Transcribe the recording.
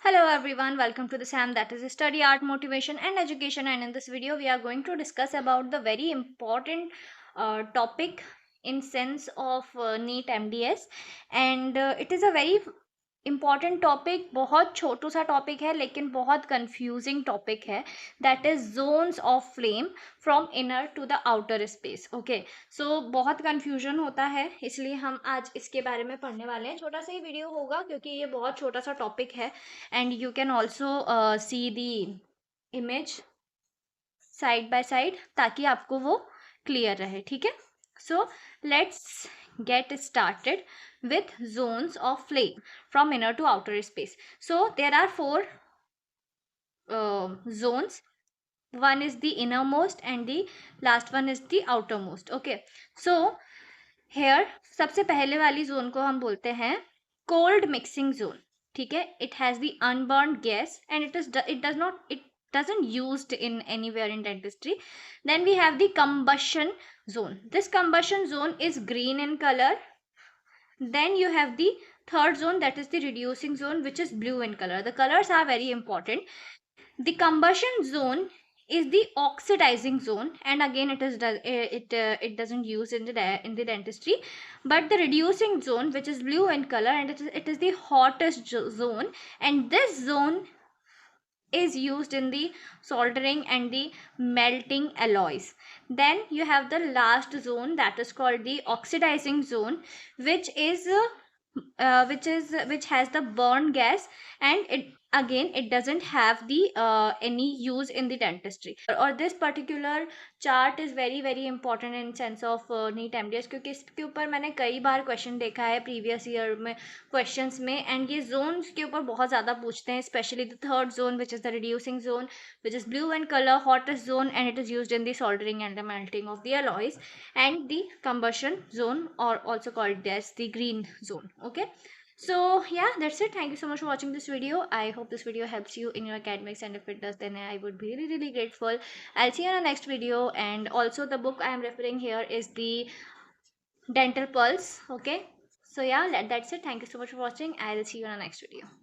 Hello everyone, welcome to the SAM, that is Study Art Motivation and Education, and in this video we are going to discuss about the very important topic in sense of NEET MDS, and it is a very important topic, बहुत छोटू सा topic है लेकिन बहुत confusing topic है. That is zones of flame from inner to the outer space. Okay, so बहुत confusion होता है, इसलिए हम आज इसके बारे में पढ़ने वाले हैं. छोटा सा ही वीडियो होगा क्योंकि ये बहुत छोटा सा टॉपिक है and you can also see the image side by side ताकि आपको वो क्लियर रहे. ठीक है, so let's get started with zones of flame from inner to outer space. So there are four zones. One is the innermost and the last one is the outermost. Okay, so here सबसे पहले वाली zone को हम बोलते हैं cold mixing zone. ठीक है, it has the unburned gas and it doesn't used in anywhere in dentistry. Then we have the combustion zone. This combustion zone is green in color. Then you have the third zone, that is the reducing zone, which is blue in color. The colors are very important. The combustion zone is the oxidizing zone, and again it doesn't use in the dentistry. But the reducing zone, which is blue in color, and it is the hottest zone, and this zone is used in the soldering and the melting alloys. Then you have the last zone, that is called the oxidizing zone, which has the burn gas, and it doesn't have the any use in the dentistry. और this particular chart is very very important in sense of NEET MDS, क्योंकि इसके ऊपर मैंने कई बार question देखा है previous year में questions में, एंड ये जोन्स के ऊपर बहुत ज़्यादा पूछते हैं. Specially the third zone, which is the reducing zone, which is blue in color, hottest zone, and it is used in the soldering and the melting of the alloys. And the combustion zone, or also called as the green zone. Okay, so yeah, that's it. Thank you so much for watching this video. I hope this video helps you in your academics, and if it does, then I would be really really grateful. I'll see you in the next video. And also the book I am referring here is the Dental Pulse. Okay, so yeah, that's it. Thank you so much for watching. I'll see you in the next video.